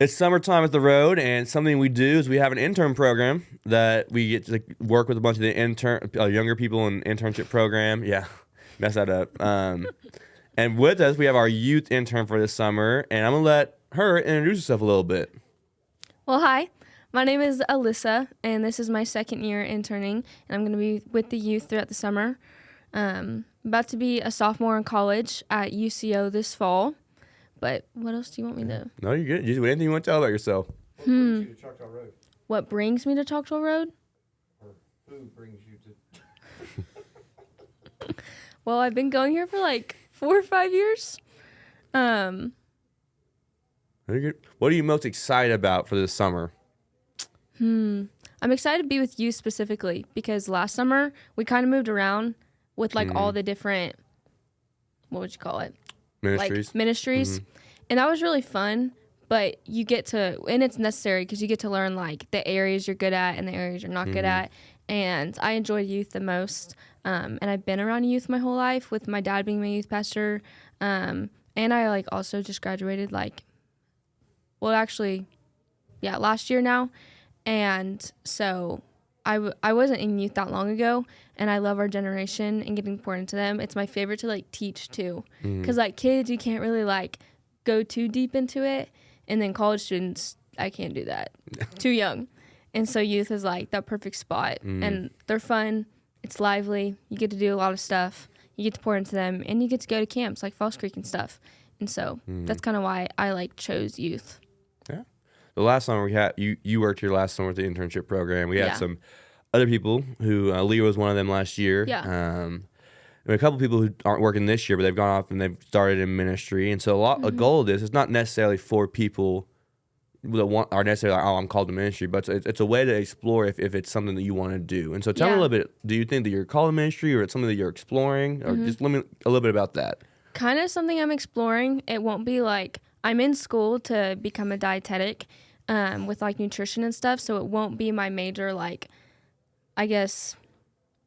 It's summertime at the road, and something we do is we have an intern program that we get to work with a bunch of the younger people in internship program. Yeah, mess that up. And with us, we have our youth intern for this summer, and I'm gonna let her introduce herself a little bit. Well, hi. My name is Alyssa, and this is my second year interning, and I'm going to be with the youth throughout the summer. About to be a sophomore in college at UCO this fall. But what else do you want me to? No, you're good. Just anything you want to tell about yourself. What brings you to Choctaw Road? What brings me to Choctaw Road? Or who brings you to? Well, I've been going here for like 4 or 5 years. Very good. What are you most excited about for this summer? I'm excited to be with you specifically because last summer we kind of moved around with like all the different, what would you call it? Ministries. Like ministries. And that was really fun, but you get to, and it's necessary because you get to learn like the areas you're good at and the areas you're not good at. And I enjoy youth the most. And I've been around youth my whole life with my dad being my youth pastor. And I like also just graduated last year now. And so I wasn't in youth that long ago, and I love our generation and getting poured into them. It's my favorite to like teach too, because like kids, you can't really like go too deep into it, and then college students, I can't do that, too young. And so youth is like that perfect spot, and they're fun. It's lively. You get to do a lot of stuff. You get to pour into them, and you get to go to camps like Falls Creek and stuff. And so that's kind of why I like chose youth. Yeah. The last summer we had you worked here last summer with the internship program. We had some other people who Leah was one of them last year. Yeah. And a couple people who aren't working this year, but they've gone off and they've started in ministry. And so a goal of this is not necessarily for people that are necessarily like, oh, I'm called to ministry, but it's a way to explore if it's something that you want to do. And so tell me a little bit. Do you think that you're called to ministry, or it's something that you're exploring, or just let me a little bit about that? Kind of something I'm exploring. It won't be like I'm in school to become a dietetic with like nutrition and stuff, so it won't be my major like, I guess,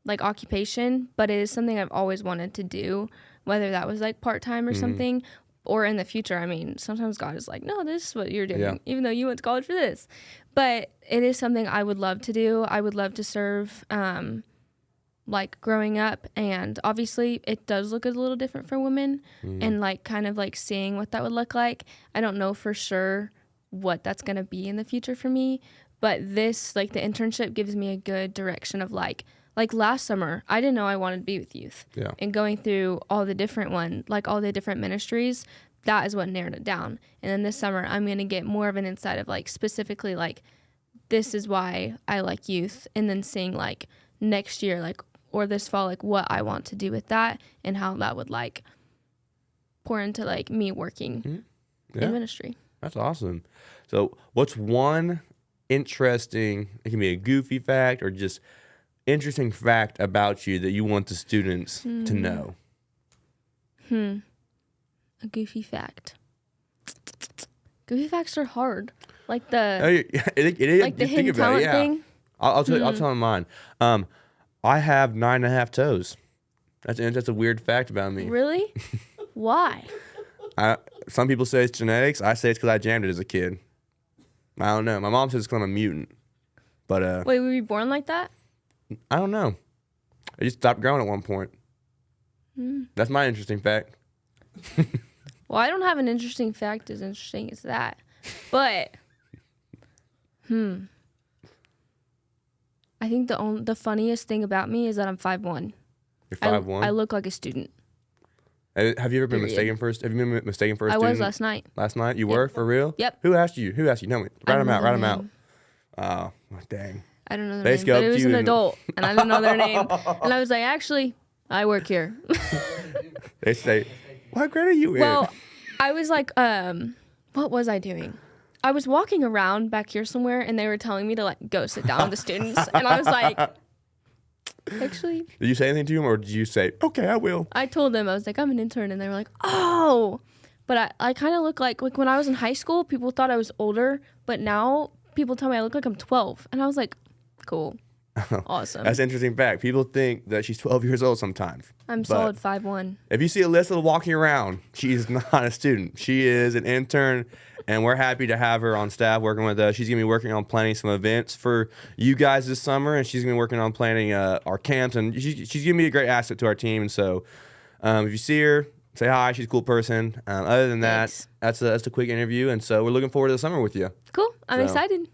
like occupation, but it is something I've always wanted to do, whether that was like part-time or something, or in the future. I mean, sometimes God is like, no, this is what you're doing, even though you went to college for this. But it is something I would love to do. I would love to serve like growing up, and obviously it does look a little different for women, and like kind of like seeing what that would look like. I don't know for sure what that's going to be in the future for me, but this, like the internship, gives me a good direction of like last summer I didn't know I wanted to be with youth, and going through all the different all the different ministries, that is what narrowed it down. And then this summer I'm going to get more of an insight of like specifically like this is why I like youth, and then seeing like next year like or this fall like what I want to do with that and how that would like pour into like me working in ministry. That's awesome. So what's one interesting, it can be a goofy fact or just interesting fact about you that you want the students to know? A goofy fact. Goofy facts are hard. Like the like the hidden talent thing. I'll tell you, I'll tell you mine. I have 9.5 toes. That's a weird fact about me. Really? Why? Some people say it's genetics. I say it's because I jammed it as a kid. I don't know. My mom says it's because I'm a mutant. But wait, were you born like that? I don't know. I just stopped growing at one point. That's my interesting fact. Well, I don't have an interesting fact as interesting as that. But I think the funniest thing about me is that I'm 5'1". You're 5'1"? I look like a student. Have you ever been mistaken for a student? I was last night. Last night? You were? For real? Yep. Who asked you? Tell me. Write them out. Oh, dang. I don't know their name, but it was an adult, and I didn't know their name. And I was like, actually, I work here. They say, what grade are you in? Well, I was like, what was I doing? I was walking around back here somewhere, and they were telling me to like go sit down with the students, and I was like, actually. Did you say anything to them, or did you say, okay, I will? I told them, I was like, I'm an intern, and they were like, oh. But I kind of look like when I was in high school, people thought I was older, but now people tell me I look like I'm 12, and I was like, cool. Awesome. That's an interesting fact. People think that she's 12 years old sometimes. I'm solid 5'1". If you see Alyssa walking around, she is not a student. She is an intern And we're happy to have her on staff working with us. She's going to be working on planning some events for you guys this summer, and she's going to be working on planning our camps. And she's going to be a great asset to our team. And so if you see her, say hi. She's a cool person. Other than that, Thanks. that's a quick interview. And so we're looking forward to the summer with you. Cool. I'm So- excited.